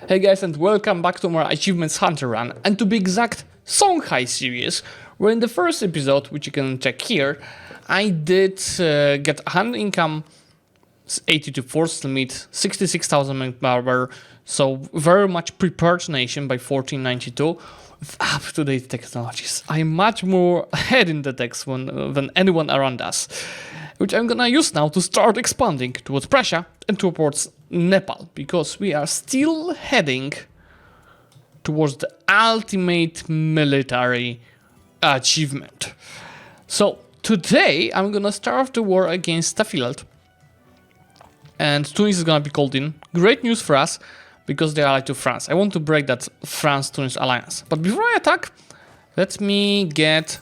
Hey guys, and welcome back to more Achievements Hunter Run, and to be exact, Songhai series, where in the first episode, which you can check here, I did get 100 income, 82 force limit, 66,000 manpower, so very much prepared nation by 1492 with up-to-date technologies. I'm much more ahead in the tech than anyone around us, which I'm gonna use now to start expanding towards Prussia and towards Nepal, because we are still heading towards the ultimate military achievement. So today I'm gonna start the war against Tafilat, and Tunis is gonna be called in. Great news for us, because they are allied to France. I want to break that France-Tunis alliance. But before I attack, let me get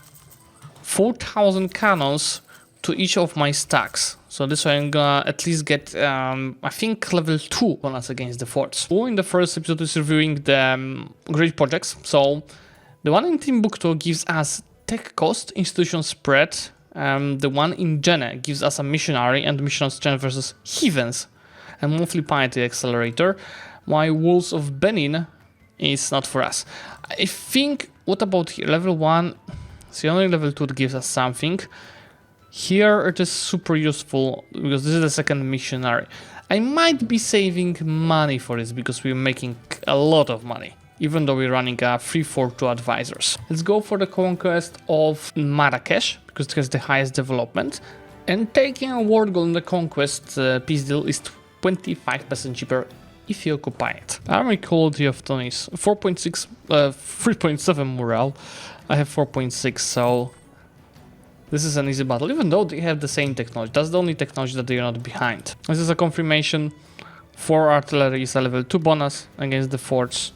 4,000 cannons to each of my stacks. So this way I'm gonna at least get, I think, level 2 bonus against the forts. Who in the first episode is reviewing the great projects. So the one in Timbuktu gives us tech cost, institution spread. The one in Jenne gives us a missionary and mission strength versus heathens and monthly piety accelerator. Why Wolves of Benin is not for us. I think, what about here? Level 1, it's only level 2 that gives us something. Here it is super useful because this is the second missionary. I might be saving money for this because we're making a lot of money, even though we're running a 342 advisors. Let's go for the conquest of Marrakesh because it has the highest development, and taking a world goal in the conquest peace deal is 25% cheaper if you occupy it. Army quality of Tunis 4.6, 3.7 morale. I have 4.6, so this is an easy battle, even though they have the same technology. That's the only technology that they are not behind. This is a confirmation. 4 artillery is a level 2 bonus against the forts.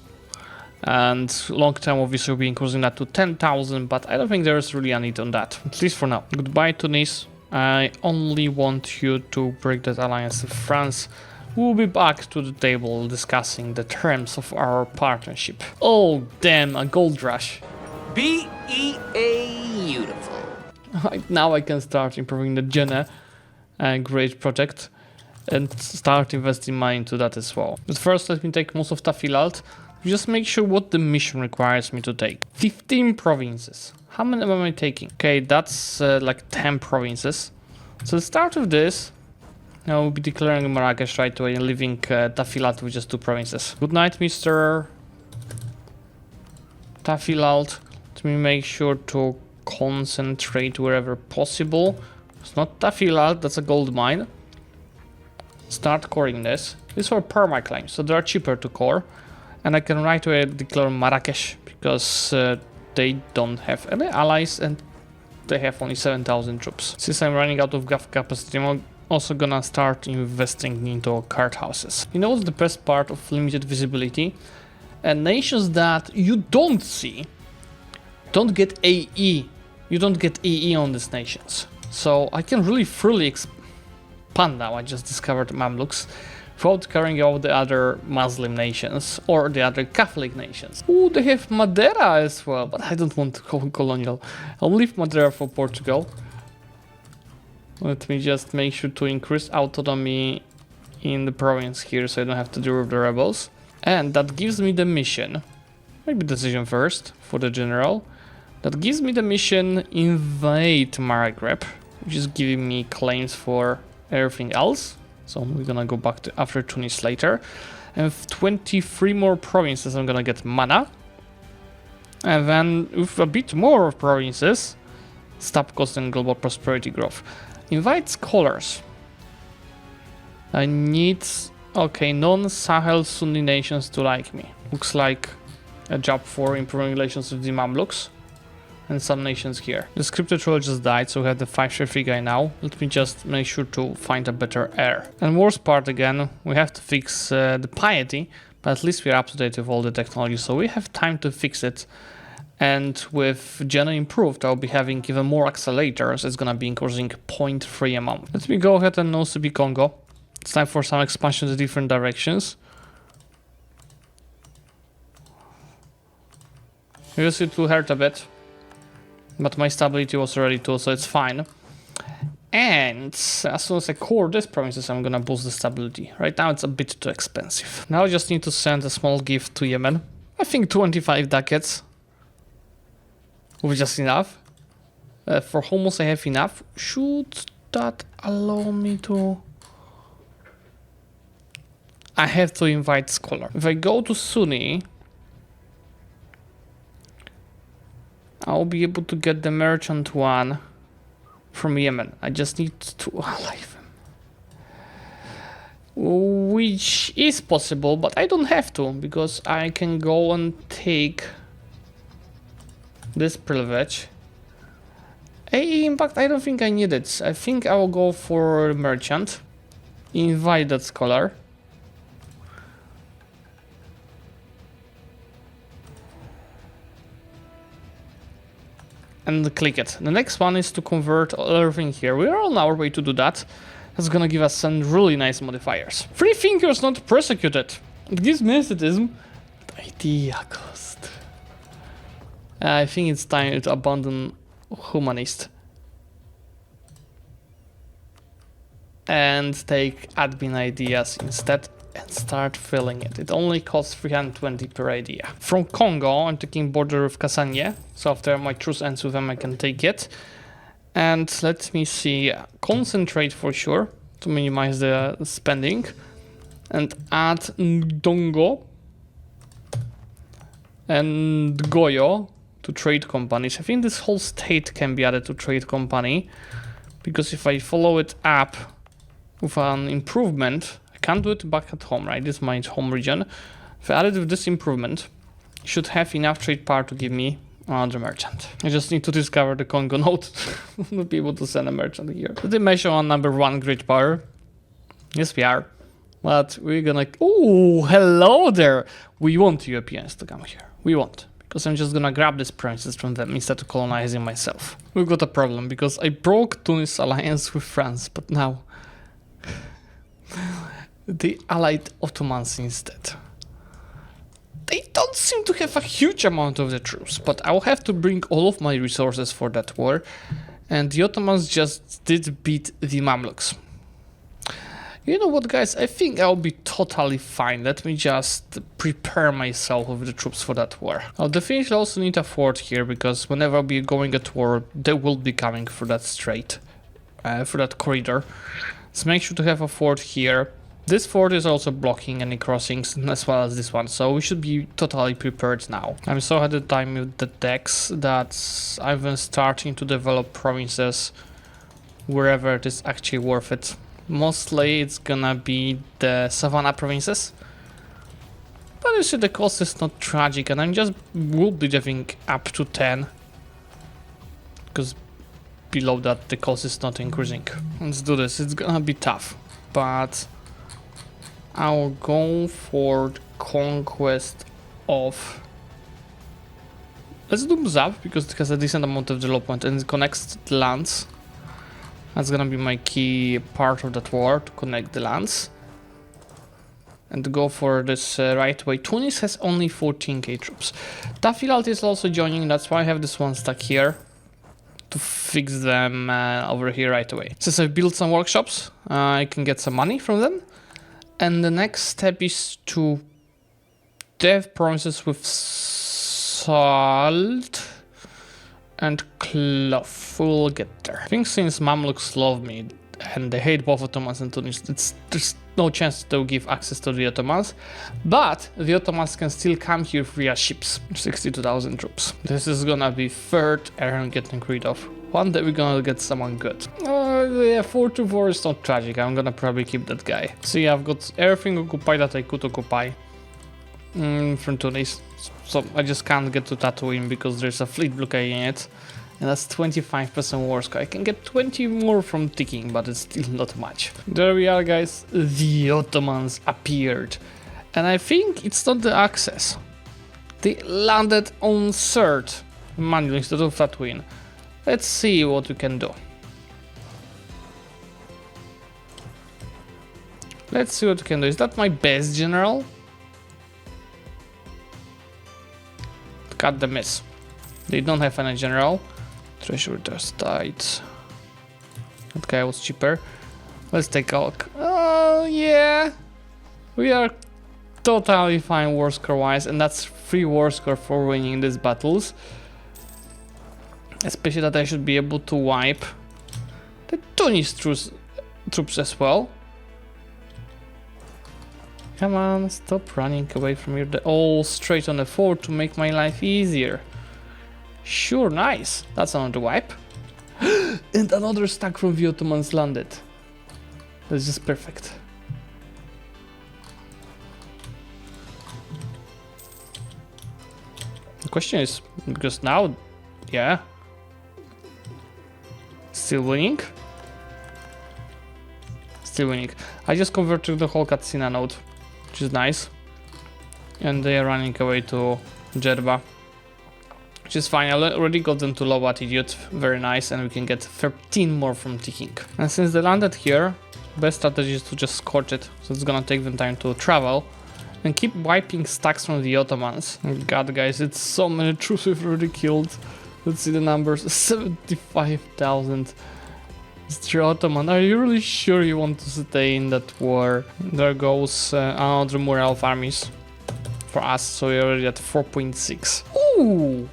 And long term, obviously, we'll be increasing that to 10,000, but I don't think there's really a need on that, at least for now. Goodbye, Tunis. I only want you to break that alliance with France. We'll be back to the table discussing the terms of our partnership. Oh, damn, a gold rush. Beautiful. Now I can start improving the Jenne, great project, and start investing money into that as well. But first, let me take most of Tafilat. Just make sure what the mission requires me to take. 15 provinces. How many am I taking? Okay, that's like 10 provinces. So let's start with this. Now we'll be declaring Marrakesh right away and leaving Tafilat with just 2 provinces. Good night, Mr. Tafilat. Let me make sure to concentrate wherever possible. It's not Tafilat, that's a gold mine. Start coring this. These are perma claims, so they are cheaper to core. And I can right away declare Marrakesh because they don't have any allies and they have only 7,000 troops. Since I'm running out of gov capacity, I'm also gonna start investing into card houses. You know what's the best part of limited visibility? And nations that you don't see don't get AE. You don't get AE on these nations. So I can really freely expand now. I just discovered Mamluks without carrying out the other Muslim nations or the other Catholic nations. Oh, they have Madeira as well, but I don't want to go colonial. I'll leave Madeira for Portugal. Let me just make sure to increase autonomy in the province here so I don't have to deal with the rebels. And that gives me the mission. Maybe decision first for the general. That gives me the mission invade Maghreb, which is giving me claims for everything else. So we're gonna go back to after Tunis later. And with 23 more provinces, I'm gonna get mana. And then with a bit more provinces, stop cost and global prosperity growth. Invite scholars. I need, okay, non-Sahel Sunni nations to like me. Looks like a job for improving relations with the Mamluks and some nations here. The scripted role just died, so we have the 5-3 guy now. Let me just make sure to find a better heir. And worst part again, we have to fix the piety, but at least we're up to date with all the technology, so we have time to fix it. And with Jenne improved, I'll be having even more accelerators. It's gonna be increasing 0.3 a month. Let me go ahead and no CB Congo. It's time for some expansion to different directions. Yes, it will hurt a bit, but my stability was already 2, so it's fine. And as soon as I core these provinces, I'm gonna boost the stability. Right now it's a bit too expensive. Now I just need to send a small gift to Yemen. I think 25 ducats will be just enough. For hummus I have enough. Should that allow me to... I have to invite scholar. If I go to Sunni, I'll be able to get the merchant one from Yemen. I just need to alive him. Which is possible, but I don't have to, because I can go and take this privilege. In fact, I don't think I need it. I think I will go for merchant. Invite that scholar. And click it. The next one is to convert everything here. We are on our way to do that. That's gonna give us some really nice modifiers. Free thinkers not persecuted. It gives me aesthetism. Idea cost. I think it's time to abandon humanist. And take admin ideas instead. And start filling it. It only costs 320 per idea. From Congo, I'm taking border with Kassanie. So after my truce ends with them, I can take it. And let me see. Concentrate for sure to minimize the spending. And add Ndongo and Goyo to trade companies. I think this whole state can be added to trade company. Because if I follow it up with an improvement, can't do it back at home, right? This is my home region. If I add it with this improvement, it should have enough trade power to give me another merchant. I just need to discover the Congo node to be able to send a merchant here. Did they measure on #1 grid power? Yes, we are. But we're gonna... Oh, hello there! We want Europeans to come here. We want. Because I'm just gonna grab these provinces from them instead of colonizing myself. We've got a problem because I broke Tunis alliance with France, but now... They allied Ottomans instead. They don't seem to have a huge amount of the troops, but I'll have to bring all of my resources for that war. And the Ottomans just did beat the Mamluks. You know what, guys? I think I'll be totally fine. Let me just prepare myself with the troops for that war. I'll definitely also need a fort here, because whenever I'll be going at war, they will be coming for that strait, for that corridor. So make sure to have a fort here. This fort is also blocking any crossings as well as this one, so we should be totally prepared now. I'm so ahead of time with the decks that I've been starting to develop provinces wherever it is actually worth it. Mostly it's gonna be the Savannah provinces. But you see, the cost is not tragic, and I'm just will be giving up to 10. Because below that the cost is not increasing. Let's do this, it's gonna be tough. But I'll go for the conquest of... Let's do Mzab, because it has a decent amount of development and it connects the lands. That's gonna be my key part of that war, to connect the lands. And go for this right way. Tunis has only 14k troops. Tafilalt is also joining, that's why I have this one stuck here. To fix them over here right away. Since I've built some workshops, I can get some money from them. And the next step is to dev provinces with salt and cloth. We'll get there. I think since Mamluks love me and they hate both Ottomans and Tunis, there's no chance they'll give access to the Ottomans. But the Ottomans can still come here via ships. 62,000 troops. This is gonna be third Aaron getting rid of. One day we're gonna get someone good. Yeah, 4-4 is not tragic. I'm gonna probably keep that guy. See, I've got everything occupied that I could occupy from Tunis. So I just can't get to Tatooine because there's a fleet blockading it. And that's 25% war score. I can get 20 more from ticking, but it's still not much. There we are, guys. The Ottomans appeared. And I think it's not the access. They landed on third manual instead of Tatooine. Let's see what we can do. Let's see what we can do. Is that my best general? Cut the miss. They don't have any general. Treasure just died. That guy was cheaper. Let's take a look. Oh, yeah. We are totally fine war score wise, and that's 3 war score for winning these battles. Especially that I should be able to wipe the Tunis troops as well. Come on, stop running away from here. All straight on the fort to make my life easier. Sure, nice. That's another wipe. And another stack from the Ottomans landed. That's just perfect. The question is, because now, yeah, still winning. Still winning. I just converted the whole cutscene node, which is nice. And they are running away to Jerba, which is fine. I already got them to low attitude, very nice, and we can get 13 more from ticking. And since they landed here, best strategy is to just scorch it, so it's gonna take them time to travel. And keep wiping stacks from the Ottomans. Oh god, guys, it's so many troops we've already killed. Let's see the numbers. 75,000. Mr. Ottoman, are you really sure you want to stay in that war? There goes another morale of armies for us, so we're already at 4.6. Ooh!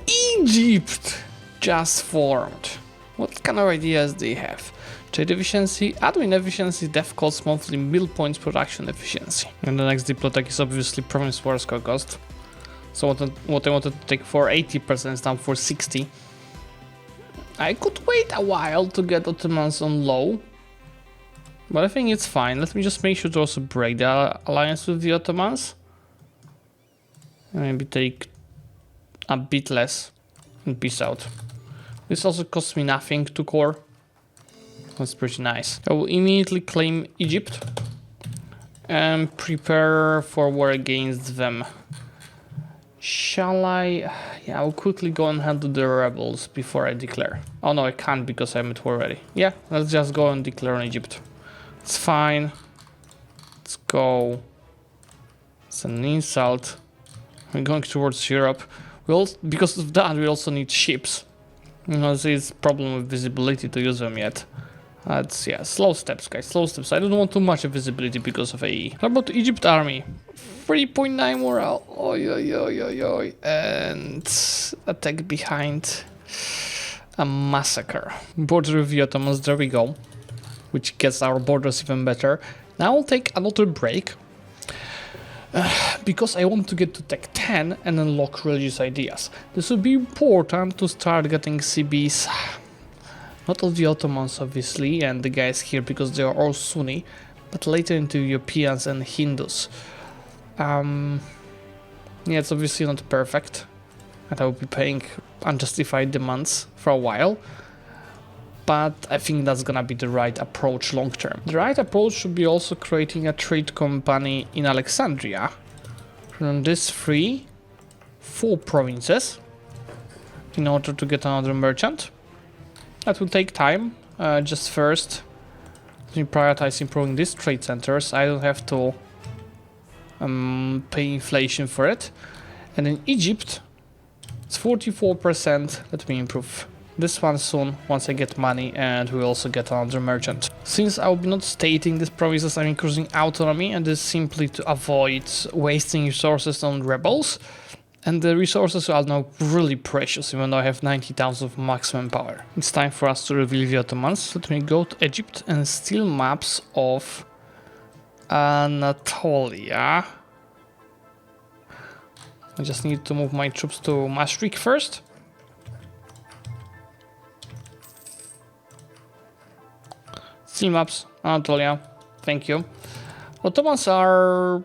Egypt just formed. What kind of ideas do they have? Trade efficiency, admin efficiency, dev cost, monthly mill points, production efficiency. And the next diplotech is obviously province war score cost. So what I wanted to take for 80% is now for 60. I could wait a while to get Ottomans on low, but I think it's fine. Let me just make sure to also break the alliance with the Ottomans. And maybe take a bit less and peace out. This also costs me nothing to core. That's pretty nice. I will immediately claim Egypt and prepare for war against them. Shall I? Yeah, I'll quickly go and handle the rebels before I declare. Oh no, I can't because I'm at war already. Yeah, let's just go and declare on Egypt. It's fine. Let's go. It's an insult. We're going towards Europe. Because of that, we also need ships. You know, there's a problem with visibility to use them yet. Yeah, slow steps, guys, slow steps. I don't want too much visibility because of AE. How about the Egypt army? 3.9 morale. Oi, oi, oi, oi, oi. And attack behind. A massacre. Border with the Ottomans, there we go. Which gets our borders even better. Now I'll take another break. Because I want to get to Tech 10 and unlock religious ideas. This will be important to start getting CBs. Not all the Ottomans, obviously, and the guys here because they are all Sunni, but later into Europeans and Hindus. Yeah, it's obviously not perfect, and I will be paying unjustified demands for a while, but I think that's gonna be the right approach long term. The right approach should be also creating a trade company in Alexandria from these 4 provinces in order to get another merchant. That will take time. Just first, let me prioritize improving these trade centers. I don't have to pay inflation for it. And in Egypt, it's 44%. Let me improve this one soon once I get money, and we also get another merchant. Since I will be not stating these provinces, I'm increasing autonomy, and this is simply to avoid wasting resources on rebels. And the resources are now really precious, even though I have 90,000 of maximum power. It's time for us to reveal the Ottomans. Let me go to Egypt and steal maps of Anatolia. I just need to move my troops to Maastricht first. Steal maps, Anatolia. Thank you. Ottomans are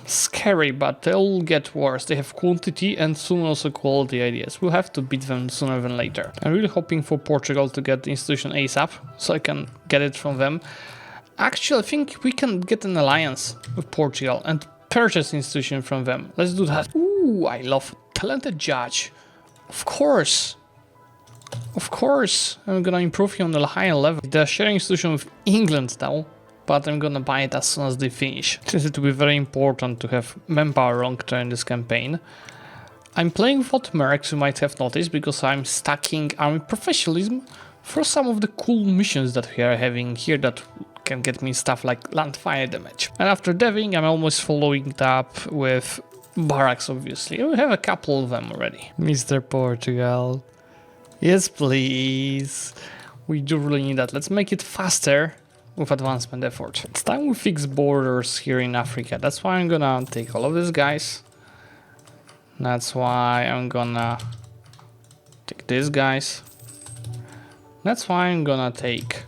scary, but they'll get worse. They have quantity and soon also quality ideas. We'll have to beat them sooner than later. I'm really hoping for Portugal to get the institution ASAP, so I can get it from them. Actually, I think we can get an alliance with Portugal and purchase the institution from them. Let's do that. Ooh, I love talented judge. Of course. Of course. I'm gonna improve him on the higher level. They're sharing institution with England now, but I'm gonna buy it as soon as they finish. Since it will be very important to have manpower long term in this campaign. I'm playing without mercs, you might have noticed, because I'm stacking army professionalism for some of the cool missions that we are having here that can get me stuff like land fire damage. And after deving, I'm almost following it up with barracks, obviously. We have a couple of them already. Mr. Portugal. Yes, please. We do really need that. Let's make it faster with advancement effort. It's time we fix borders here in Africa. That's why I'm gonna take all of these guys. That's why I'm gonna take these guys. That's why I'm gonna take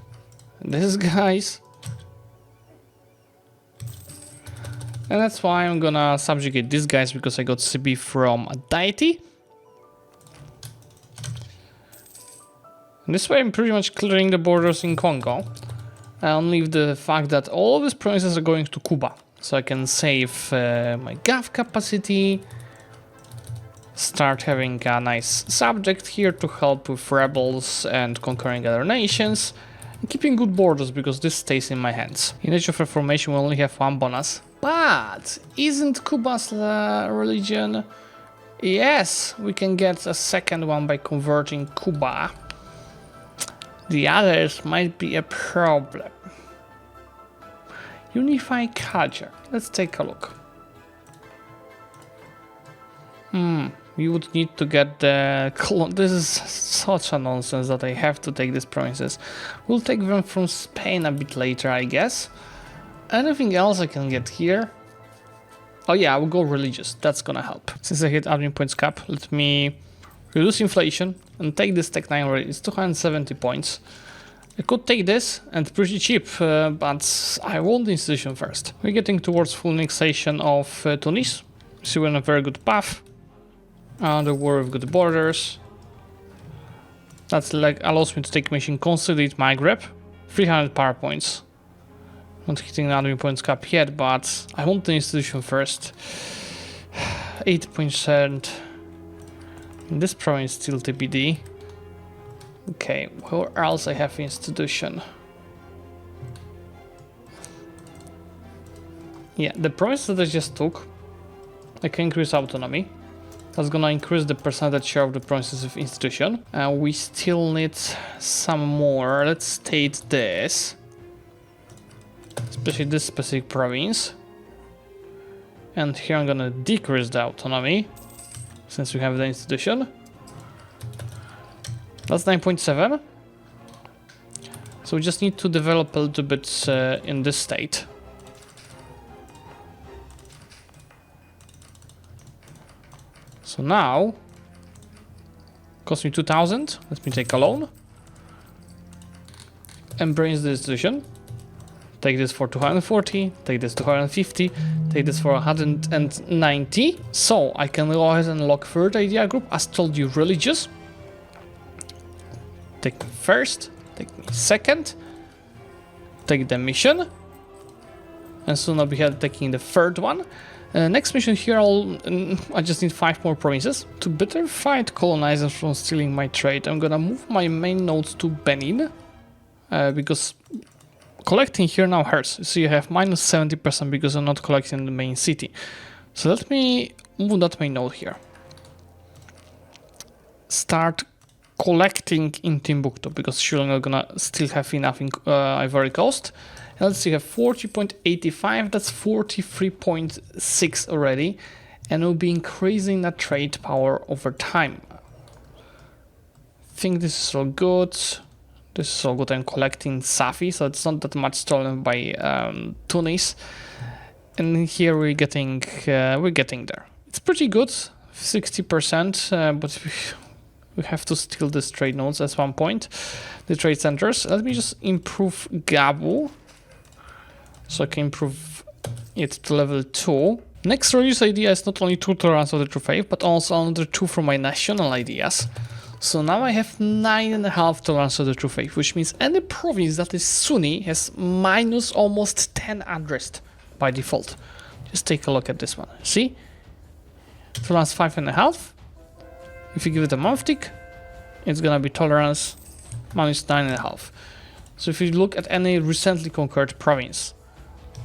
these guys. And that's why I'm gonna subjugate these guys, because I got CB from a deity. And this way I'm pretty much clearing the borders in Congo. I'll leave the fact that all of these provinces are going to Cuba. So I can save my gov capacity. Start having a nice subject here to help with rebels and conquering other nations. And keeping good borders, because this stays in my hands. In Age of Reformation we only have one bonus. But isn't Cuba's religion? Yes, we can get a second one by converting Cuba. The others might be a problem. Unify culture. Let's take a look. You would need to get the... This is such a nonsense that I have to take these provinces. We'll take them from Spain a bit later, I guess. Anything else I can get here? Oh yeah, I will go religious. That's gonna help. Since I hit admin points cap, let me reduce inflation and take this Tech 9 already. It's 270 points. I could take this and pretty cheap, but I want the institution first. We're getting towards full annexation of Tunis. So we're on a very good path. The war with good borders. That's like allows me to take mission consolidate Maghreb. 300 power points. Not hitting the admin points cap yet, but I want the institution first. 8%. This province still TBD. Okay, where else I have institution? Yeah, the province that I just took, I can increase autonomy. That's gonna increase the percentage share of the provinces of institution. We still need some more. Let's state this. Especially this specific province. And here I'm gonna decrease the autonomy, since we have the institution. That's 9.7. So we just need to develop a little bit in this state. So now, cost me 2000. Let me take a loan. Embrace the institution. Take this for 240, take this 250, take this for 190. So I can go ahead and unlock third idea group, as told you, religious. Take me first, take me second, take the mission, and soon I'll be taking the third one. Next mission here, I just need 5 more provinces. To better fight colonizers from stealing my trade, I'm gonna move my main nodes to Benin, because collecting here now hurts. So you have minus 70% because I'm not collecting the main city. So let me move that main node here. Start collecting in Timbuktu, because surely I'm not gonna still have enough in Ivory Coast. And let's see, I have 40.85, that's 43.6 already, and we'll be increasing that trade power over time. I think this is all good. This is all good. I'm collecting Safi, so it's not that much stolen by Tunis. And here we're getting there. It's pretty good, 60%, but we have to steal these trade nodes at one point, the trade centers. Let me just improve Gabu, so I can improve it to level 2. Next religious idea is not only 2 tolerance of the true faith, but also another 2 from my national ideas. So now I have 9.5 tolerance of the true faith, which means any province that is Sunni has minus almost 10 addressed by default. Just take a look at this one. See? Tolerance 5.5. If you give it a month tick, it's gonna be tolerance minus 9.5. So if you look at any recently conquered province,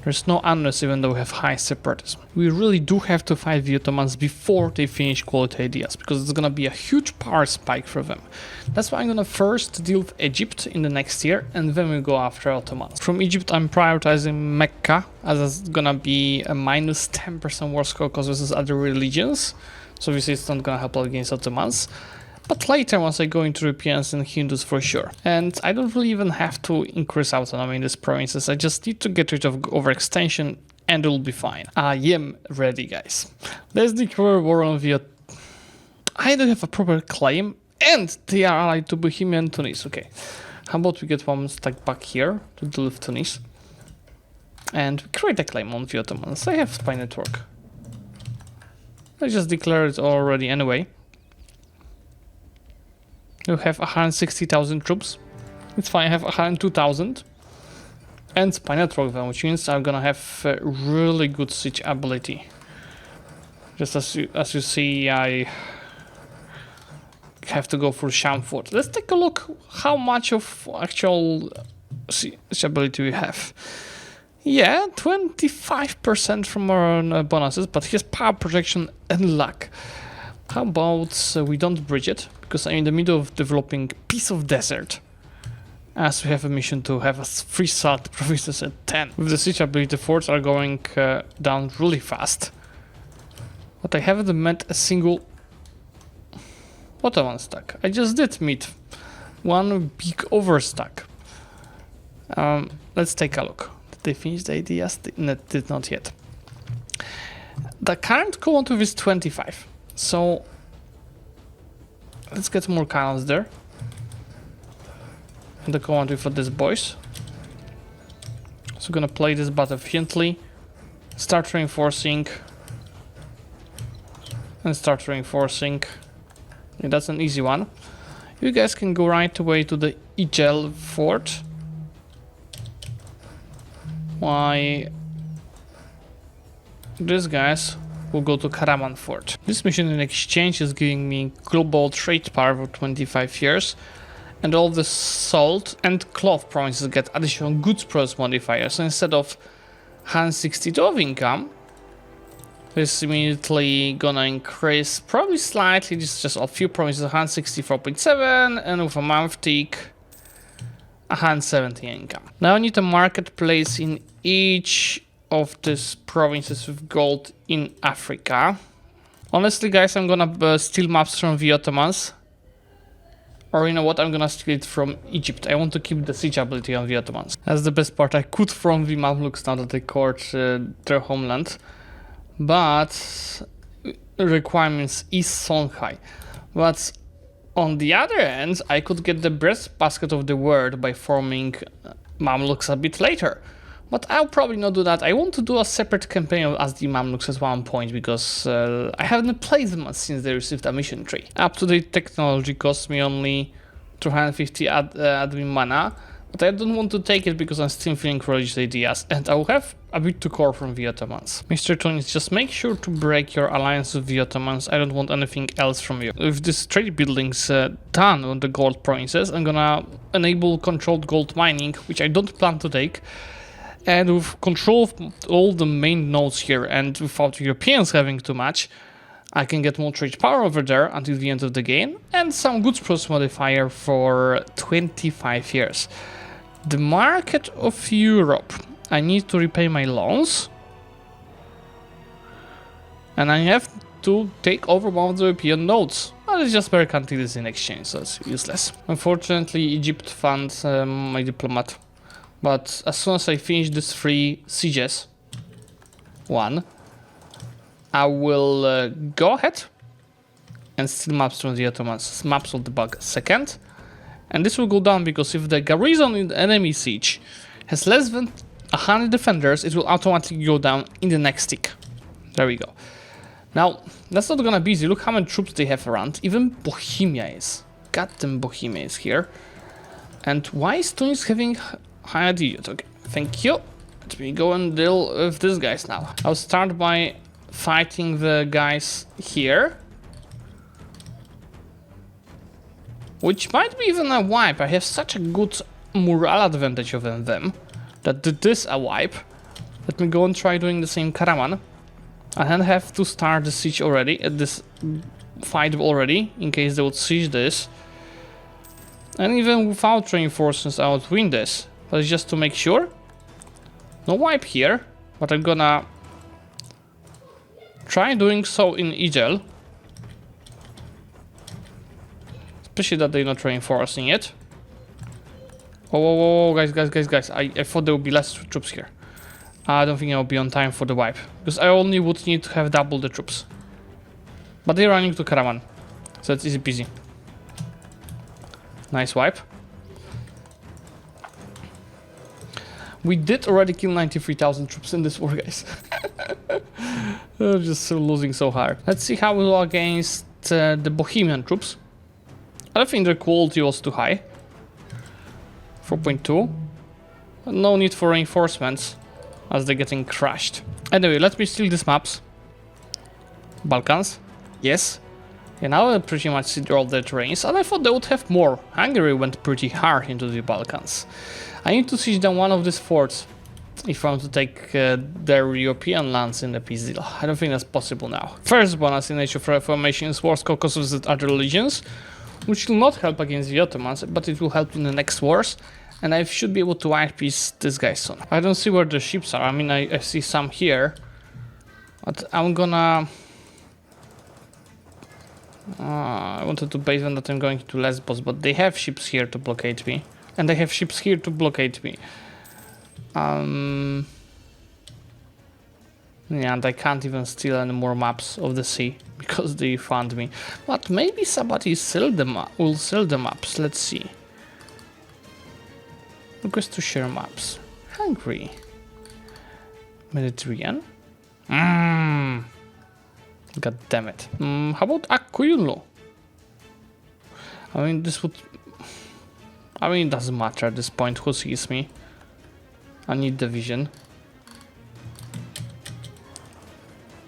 There's no unrest even though we have high separatism. We really do have to fight the Ottomans before they finish quality ideas, because it's gonna be a huge power spike for them. That's why I'm gonna first deal with Egypt in the next year, and then we go after Ottomans. From Egypt I'm prioritizing Mecca, as it's gonna be a minus 10% war score because versus other religions. So obviously it's not gonna help out against Ottomans. But later, once I go into Europeans and Hindus for sure. And I don't really even have to increase autonomy in these provinces. I just need to get rid of overextension and it will be fine. I am ready, guys. Let's declare war on the... I don't have a proper claim and they are allied to Bohemia and Tunis. Okay. How about we get one stack back here to deal with Tunis. And create a claim on the Ottomans. I have spy network. I just declared it already anyway. You have 160,000 troops. It's fine, I have 102,000. And spy network then, which means I'm gonna have really good siege ability. Just as you see, I have to go for Shamford. Let's take a look how much of actual siege ability we have. Yeah, 25% from our own bonuses, but here's power projection and luck. How about we don't bridge it, because I'm in the middle of developing piece of desert, as we have a mission to have a free salt provinces at 10. With the siege ability, the forts are going down really fast. But I haven't met a single Ottoman stack. I just did meet one big overstack. Let's take a look. Did they finish the ideas? Did not yet. The current quantity is 25. So let's get more cannons there. And the commentary for these boys. So gonna play this battle efficiently. Start reinforcing. And start reinforcing. Yeah, that's an easy one. You guys can go right away to the Igel fort. Why these guys will go to Karaman fort. This mission in exchange is giving me global trade power for 25 years, and all the salt and cloth provinces get additional goods price modifiers. So instead of 162 of income, this immediately gonna increase probably slightly, just a few provinces, 164.7, and with a month tick 170 income. Now I need a marketplace in each of these provinces with gold in Africa. Honestly, guys, I'm gonna steal maps from the Ottomans. Or you know what, I'm gonna steal it from Egypt. I want to keep the siege ability on the Ottomans. That's the best part. I could from the Mamluks now that they court their homeland. But requirements is Songhai. But on the other end, I could get the breadbasket of the world by forming Mamluks a bit later. But I'll probably not do that. I want to do a separate campaign as the Mamluks at one point, because I haven't played them since they received a mission tree. Up-to-date technology costs me only 250 admin mana, but I don't want to take it because I'm still feeling religious ideas, and I'll have a bit to core from the Ottomans. Mr. Tunis, just make sure to break your alliance with the Ottomans. I don't want anything else from you. With this trade buildings done on the gold provinces, I'm gonna enable controlled gold mining, which I don't plan to take. And with control of all the main nodes here, and without Europeans having too much, I can get more trade power over there until the end of the game, and some goods price modifier for 25 years. The market of Europe. I need to repay my loans. And I have to take over one of the European nodes. Well, it's just mercantilities in exchange, so it's useless. Unfortunately, Egypt funds my diplomat. But as soon as I finish these 3 sieges, I will go ahead and steal maps from the Ottomans. Maps will debug second. And this will go down because if the garrison in the enemy siege has less than 100 defenders, it will automatically go down in the next tick. There we go. Now, that's not gonna be easy. Look how many troops they have around. Even Bohemia is. Goddamn Bohemia is here. And why is Tunis having high idiot? Okay, thank you. Let me go and deal with these guys now. I'll start by fighting the guys here. Which might be even a wipe. I have such a good morale advantage over them that this a wipe. Let me go and try doing the same Karaman. And then have to start the siege already, at this fight already, in case they would siege this. And even without reinforcements I would win this. But it's just to make sure. No wipe here, but I'm gonna try doing so in Igel. Especially that they're not reinforcing it. Oh, guys. I thought there would be less troops here. I don't think I'll be on time for the wipe. Because I only would need to have double the troops. But they're running to Karaman. So it's easy peasy. Nice wipe. We did already kill 93,000 troops in this war, guys. I'm just losing so hard. Let's see how we go against the Bohemian troops. I think their quality was too high. 4.2. No need for reinforcements, as they're getting crushed. Anyway, let me steal these maps. Balkans. Yes. And now I pretty much see all the terrains, and I thought they would have more. Hungary went pretty hard into the Balkans. I need to siege down one of these forts if I want to take their European lands in the peace deal. I don't think that's possible now. First bonus in Age of Reformation is Wars Caucasus with other religions, which will not help against the Ottomans, but it will help in the next wars. And I should be able to wipe this guy soon. I don't see where the ships are. I mean, I see some here. But I'm gonna... I wanted to base on that I'm going to Lesbos, but they have ships here to blockade me. And they have ships here to blockade me. Yeah, and I can't even steal any more maps of the sea because they found me. But maybe somebody will sell the maps. Let's see. Request to share maps. Hungary. Mediterranean. God damn it. How about Akuyunlu? I mean, this would... I mean, it doesn't matter at this point who sees me. I need the vision.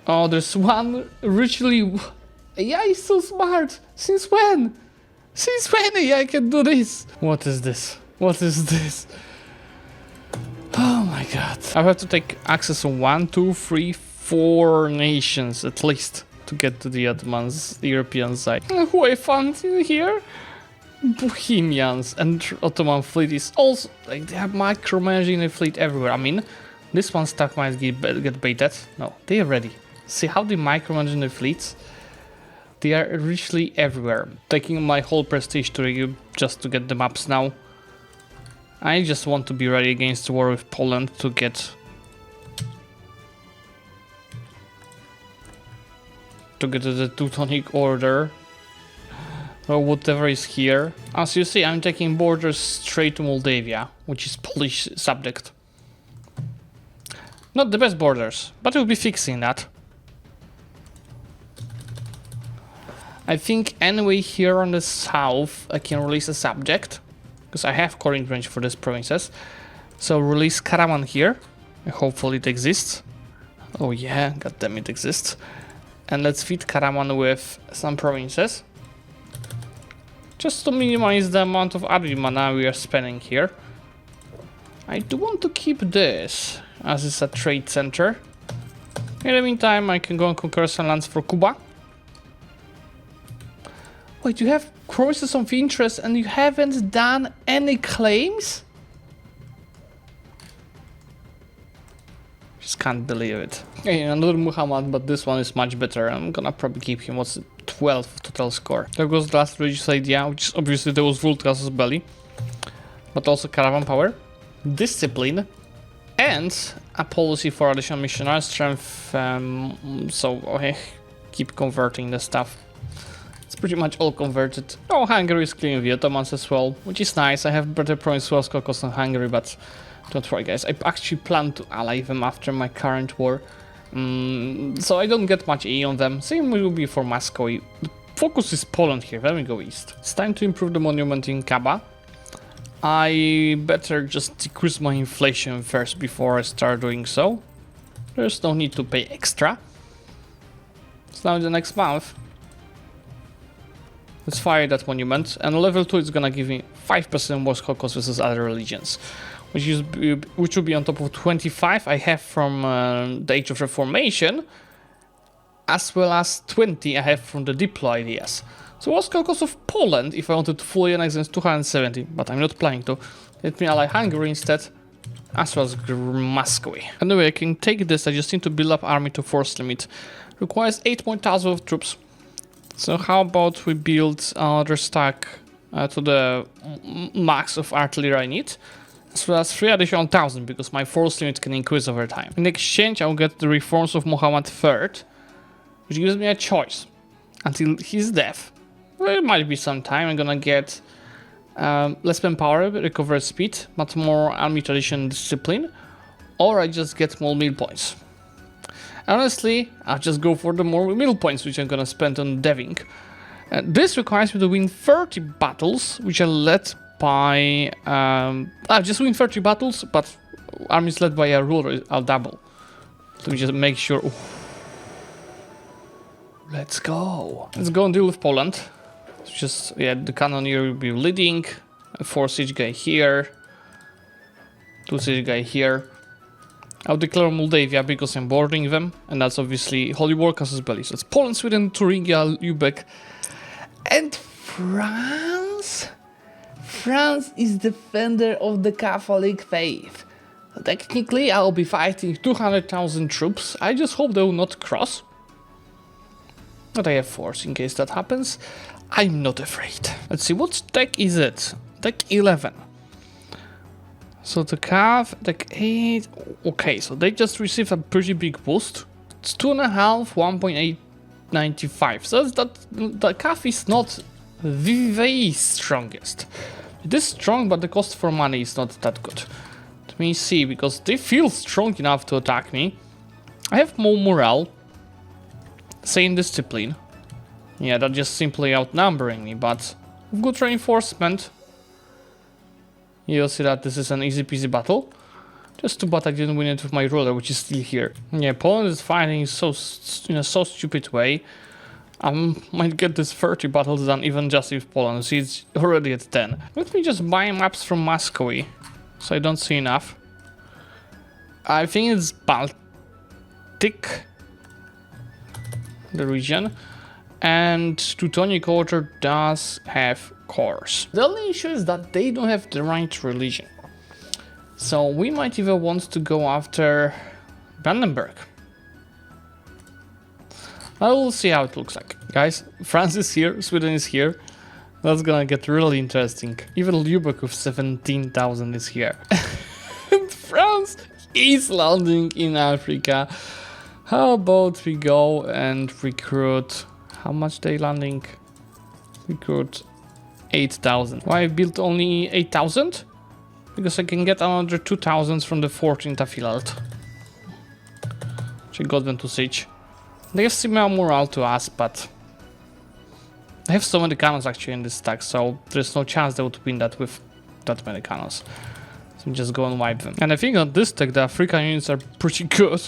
Oh, there's one richly... Yeah, he's so smart. Since when? Since when AI can do this? What is this? What is this? Oh my god. I have to take access on 1, 2, 3, 4 nations at least to get to the Ottomans, the European side. Who I found in here? Bohemians and Ottoman fleet is also like they have micromanaging the fleet everywhere. I mean, this one stuff might get baited. No, they are ready. See how they micromanage the fleets? They are richly everywhere. Taking my whole prestige to you just to get the maps now. I just want to be ready against the war with Poland to get the Teutonic Order or whatever is here. As you see, I'm taking borders straight to Moldavia, which is Polish subject. Not the best borders, but we'll be fixing that. I think anyway here on the south I can release a subject, because I have current range for these provinces. So release Karaman here, and hopefully it exists. Oh yeah, goddamn it exists. And let's feed Karaman with some provinces. Just to minimize the amount of admin mana we are spending here. I do want to keep this, as it's a trade center. In the meantime, I can go and conquer some lands for Cuba. Wait, you have crisis of interest and you haven't done any claims? Just can't believe it. Okay, another Muhammad, but this one is much better. I'm gonna probably keep him. What's it? 12 total score. There goes the last religious idea, which is obviously there was Vult Casus Belli, but also caravan power, discipline, and a policy for additional missionary strength. So okay, keep converting the stuff. It's pretty much all converted. Oh, Hungary is clearing the Ottomans as well, which is nice. I have better province Wales Caucasus than Hungary, but don't worry guys, I actually plan to ally them after my current war. So I don't get much E on them. Same will be for Moscow. The focus is Poland here, then we go east. It's time to improve the monument in Kaba. I better just decrease my inflation first before I start doing so. There's no need to pay extra. So now the next month, let's fire that monument, and level 2 is gonna give me 5% more Caucasus versus other religions, which will be on top of 25 I have from the Age of Reformation, as well as 20 I have from the Diplo ideas. So what's the cost of Poland if I wanted to fully annex 270, but I'm not planning to. Let me ally Hungary instead, as well as Muscovy. Anyway, I can take this, I just need to build up army to force limit. Requires 8,000 of troops. So how about we build another stack to the max of artillery I need, as well as 3 additional 1,000, because my force limit can increase over time. In exchange, I'll get the reforms of Muhammad III, which gives me a choice. Until his death, well, it might be some time, I'm gonna get less manpower, recovered speed, but more army tradition and discipline, or I just get more mill points. Honestly, I'll just go for the more mill points, which I'm gonna spend on deving. This requires me to win 30 battles, which are led by... I'll just win 30 battles, but armies led by a ruler, I'll double. Let me just make sure... Oof. Let's go. Let's go and deal with Poland. Just, yeah, the cannoneer will be leading. A 4 siege guy here. 2 siege guy here. I'll declare Moldavia because I'm bordering them. And that's obviously Holy War, Casus Belli. So it's Poland, Sweden, Thuringia, Lübeck. And France? France is defender of the Catholic faith. Technically, I'll be fighting 200,000 troops. I just hope they will not cross. But I have force in case that happens. I'm not afraid. Let's see, what tech is it? Tech 11. So the Cav, tech 8. Okay, so they just received a pretty big boost. It's 2.5, 1.895. So the Cav is not the very strongest. It is strong, but the cost for money is not that good. Let me see, because they feel strong enough to attack me. I have more morale. Same discipline. Yeah, they're just simply outnumbering me, but with good reinforcement. You'll see that this is an easy peasy battle. Just too bad I didn't win it with my ruler, which is still here. Yeah, Poland is fighting in a so stupid way. I might get this 30 battles done even just with Poland. See, it's already at 10. Let me just buy maps from Muscovy, so I don't see enough. I think it's Baltic, the region, and Teutonic Order does have cores. The only issue is that they don't have the right religion, so we might even want to go after Brandenburg. I will see how it looks like. Guys, France is here, Sweden is here. That's gonna get really interesting. Even Lübeck with 17,000 is here. And France is landing in Africa. How about we go and recruit... How much they landing? Recruit 8,000. Why I built only 8,000? Because I can get another 2,000 from the 14th Affiliate. Which I got them to siege. They have similar morale to us, but I have so many cannons actually in this stack, so there's no chance they would win that with that many cannons. So just go and wipe them. And I think on this deck the African units are pretty good.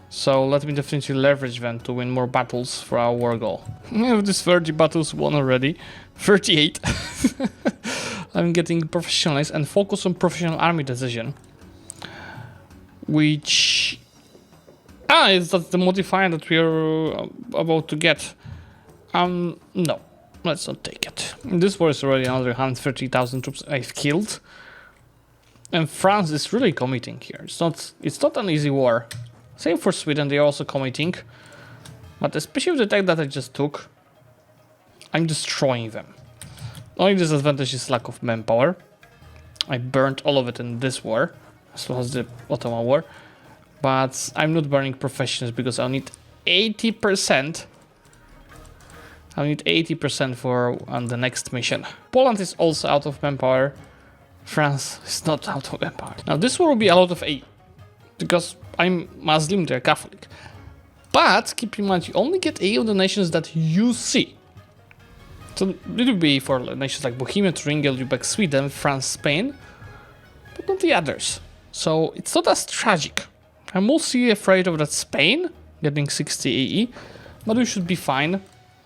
So let me definitely leverage them to win more battles for our war goal. I have these 30 battles won already. 38. I'm getting professionalized and focus on professional army decision. Which... that's the modifier that we are about to get. No. Let's not take it. This war is already another 130,000 troops I've killed. And France is really committing here. It's not an easy war. Same for Sweden, they're also committing. But especially with the tech that I just took, I'm destroying them. Only disadvantage is lack of manpower. I burned all of it in this war, as well as the Ottoman war. But I'm not burning professionals because I'll need 80%. I'll need 80% for the next mission. Poland is also out of manpower. France is not out of manpower. Now this war will be a lot of A, because I'm Muslim, they're Catholic. But keep in mind, you only get A on the nations that you see. So it will be for nations like Bohemia, Thuringia, Lübeck, Sweden, France, Spain, but not the others. So it's not as tragic. I'm mostly afraid of that Spain getting 60 AE, but we should be fine.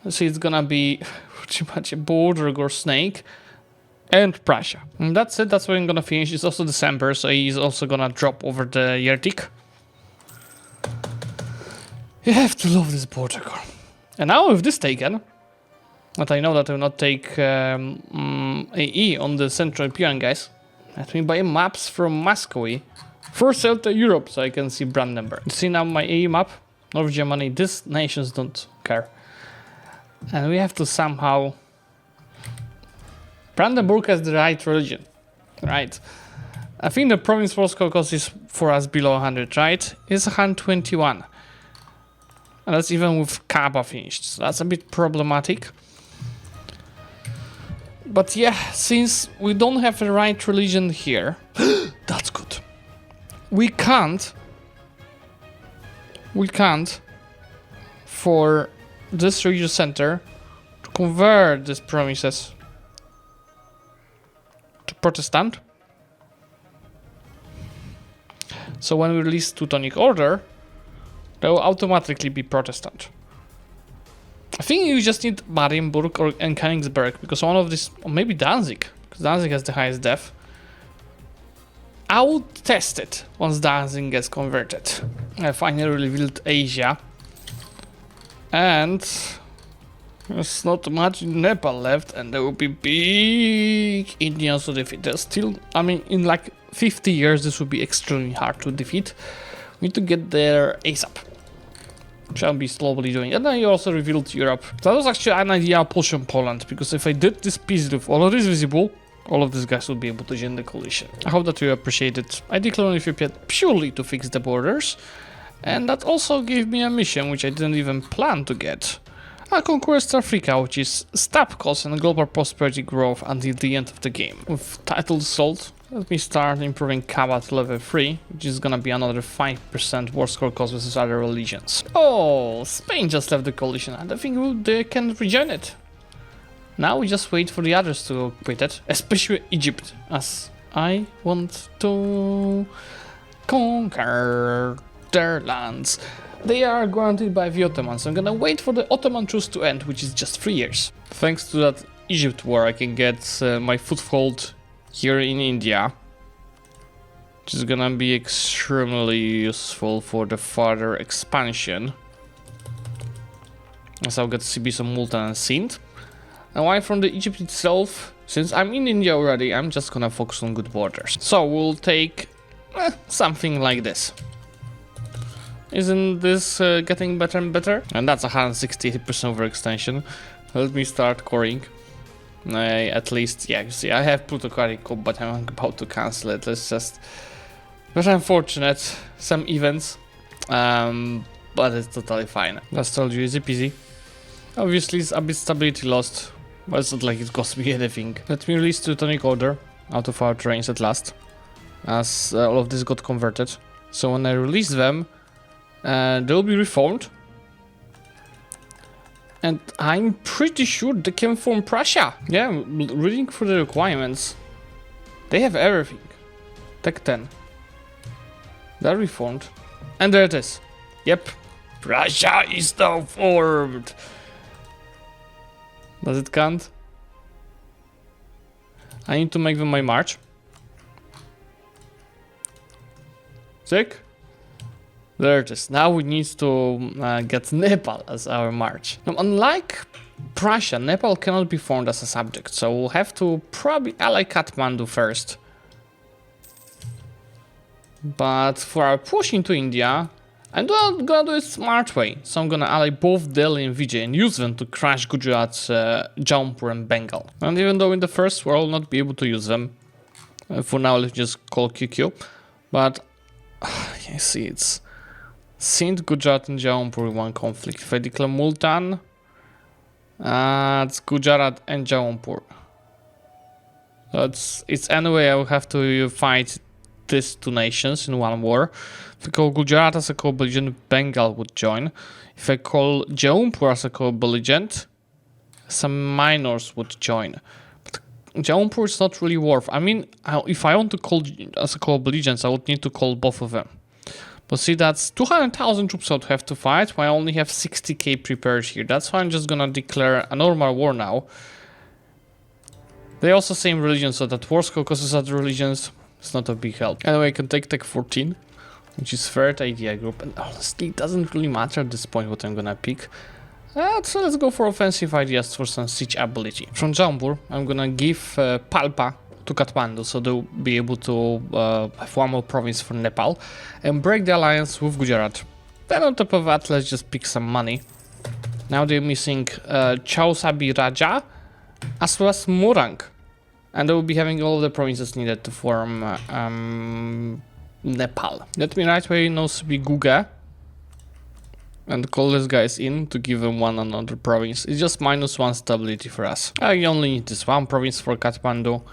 See, it's gonna be pretty much a border or snake, and Prussia. And that's it, that's where I'm gonna finish. It's also December, so he's also gonna drop over the Yertik. You have to love this border core. And now with this taken, but I know that I will not take AE on the Central European guys. Let me buy maps from Moscow for sale to Europe so I can see Brandenburg. You see now my AE map? North Germany, these nations don't care. And we have to somehow... Brandenburg has the right religion, right? I think the province force caucus is for us below 100, right? It's 121. And that's even with Kaaba finished, so that's a bit problematic. But yeah, since we don't have the right religion here, that's good. We can't, for this religious center, to convert these provinces to Protestant. So when we release Teutonic Order, they will automatically be Protestant. I think you just need Marienburg and Königsberg, because one of these, or maybe Danzig, because Danzig has the highest def. I will test it once Danzig gets converted. I finally revealed Asia. And there's not much in Nepal left, and there will be big Indians to defeat. There's still, I mean, in like 50 years, this will be extremely hard to defeat. We need to get there ASAP. Which I'll be slowly doing. And then you also revealed Europe. That was actually an idea of pushing Poland, because if I did this piece with all of this visible, all of these guys would be able to join the coalition. I hope that you appreciate it. I declared Ethiopia purely to fix the borders, and that also gave me a mission which I didn't even plan to get. I conquest Africa, which is stab cost and global prosperity growth until the end of the game. With title sold, let me start improving Kaaba to level 3, which is gonna be another 5% war score cost versus other religions. Oh, Spain just left the coalition, and I think they can rejoin it. Now we just wait for the others to quit it, especially Egypt, as I want to conquer their lands. They are granted by the Ottomans, so I'm gonna wait for the Ottoman truce to end, which is just 3 years. Thanks to that Egypt war, I can get my foothold here in India, which is gonna be extremely useful for the further expansion, as I'll get to see some Multan and Sindh. And why from the Egypt itself, since I'm in India already, I'm just gonna focus on good borders. So we'll take something like this. Isn't this getting better and better? And that's 168% overextension. Let me start coring. At least, yeah, you see, I have plutocratic coup, but I'm about to cancel it. Let's just... But unfortunate, some events, but it's totally fine. That's told you, easy peasy. Obviously, it's a bit stability lost, but it's not like it cost me anything. Let me release Teutonic Order out of our terrains at last, as all of this got converted. So when I release them, they'll be reformed. And I'm pretty sure they came from Prussia. Yeah, reading through the requirements, they have everything. Tech 10. They're reformed. And there it is. Yep. Prussia is now formed. Does it count? I need to make them my march. Sick. There it is. Now we need to get Nepal as our march. Now, unlike Prussia, Nepal cannot be formed as a subject, so we'll have to probably ally Kathmandu first. But for our push into India, I'm gonna do it smart way. So I'm gonna ally both Delhi and Vijay and use them to crash Gujarat, Jaunpur and Bengal. And even though in the first war I'll not be able to use them, for now let's just call QQ. But you see, it's Sindh, Gujarat and Jaunpur in one conflict. If I declare Multan, it's Gujarat and Jaunpur. It's anyway I will have to fight these two nations in one war. If I call Gujarat as a co-belligerent, Bengal would join. If I call Jaunpur as a co-belligerent, some minors would join. But Jaunpur is not really worth. I mean, if I want to call as a co-belligerent, I would need to call both of them. But see, that's 200,000 troops I would have to fight, while I only have 60k prepared here. That's why I'm just gonna declare a normal war now. They also same religion, so that wars caucuses other religions. It's not a big help. Anyway, I can take Tech 14, which is third idea group, and honestly, it doesn't really matter at this point what I'm gonna pick. So let's go for offensive ideas for some siege ability. From Jaunpur, I'm gonna give Palpa to Kathmandu, so they'll be able to have one more province for Nepal, and break the alliance with Gujarat. Then on top of that, let's just pick some money. Now they're missing Chausabi Raja, as well as Morang. And they will be having all of the provinces needed to form Nepal. Let me right away know to be Guga and call these guys in to give them one another province. It's just -1 stability for us. I only need this one province for Kathmandu.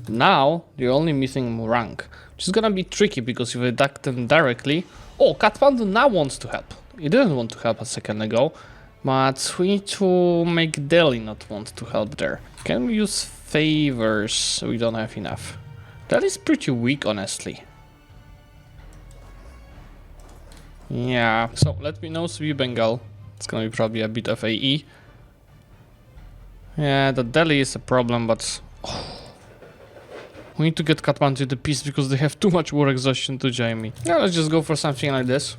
Now they're only missing Morang, which is gonna be tricky because if we attack them directly. Oh, Kathmandu now wants to help. It didn't want to help a second ago, but we need to make Delhi not want to help there. Can we use favors? We don't have enough. That is pretty weak, honestly. Yeah, so let me know Sri Bengal. It's gonna be probably a bit of AE. Yeah, the Delhi is a problem, but we need to get Kathmandu to peace because they have too much war exhaustion to join me. Yeah, let's just go for something like this.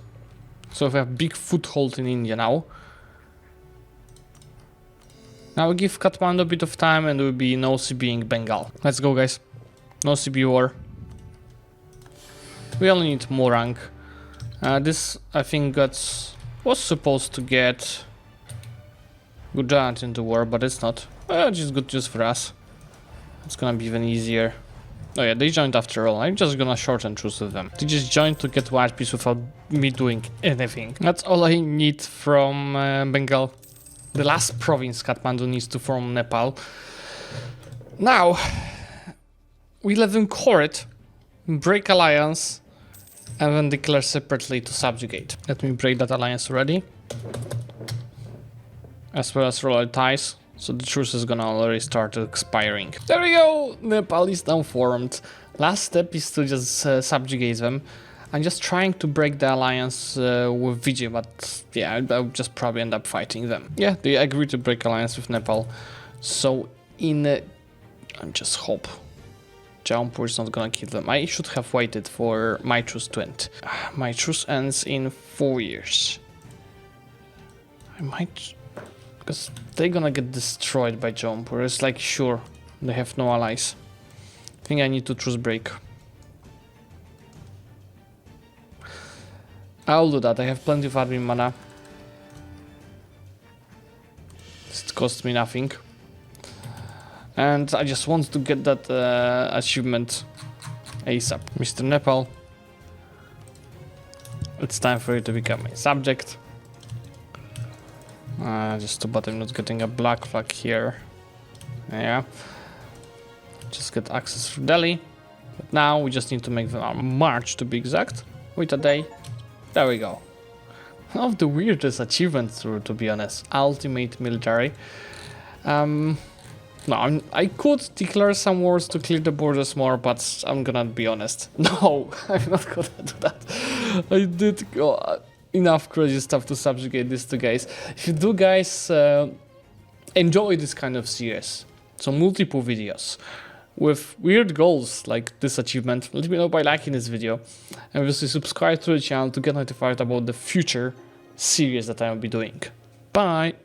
So we have big foothold in India now. Now we give Kathmandu a bit of time and we'll be no CBing Bengal. Let's go, guys. No CB war. We only need Morang. This, I think, was supposed to get Gujarat into war, but it's not. Just good news for us. It's gonna be even easier. Oh yeah, they joined after all. I'm just gonna shorten truce with them. They just joined to get war peace without me doing anything. That's all I need from Bengal. The last province Kathmandu needs to form Nepal. Now, we let them core it, break alliance, and then declare separately to subjugate. Let me break that alliance already. As well as royal ties. So the truce is gonna already start expiring. There we go! Nepal is now formed. Last step is to just subjugate them. I'm just trying to break the alliance with Vijay, but yeah, I'll just probably end up fighting them. Yeah, they agreed to break alliance with Nepal. So I just hope Jaunpur is not gonna kill them. I should have waited for my truce to end. My truce ends in 4 years. I might... because they're gonna get destroyed by Jaunpur. It's like, sure, they have no allies. I think I need to truce break. I'll do that. I have plenty of admin mana. It costs me nothing. And I just want to get that achievement ASAP. Mr. Nepal, it's time for you to become a subject. Just too bad I'm not getting a black flag here. Yeah. Just get access through Delhi. But now we just need to make the march, to be exact. Wait a day. There we go. One of the weirdest achievements, to be honest. Ultimate military. No, I could declare some wars to clear the borders more, but I'm gonna be honest. No, I'm not gonna do that. I did go enough crazy stuff to subjugate these two guys. If you do, guys, enjoy this kind of series, so multiple videos with weird goals like this achievement, let me know by liking this video, and obviously subscribe to the channel to get notified about the future series that I will be doing. Bye!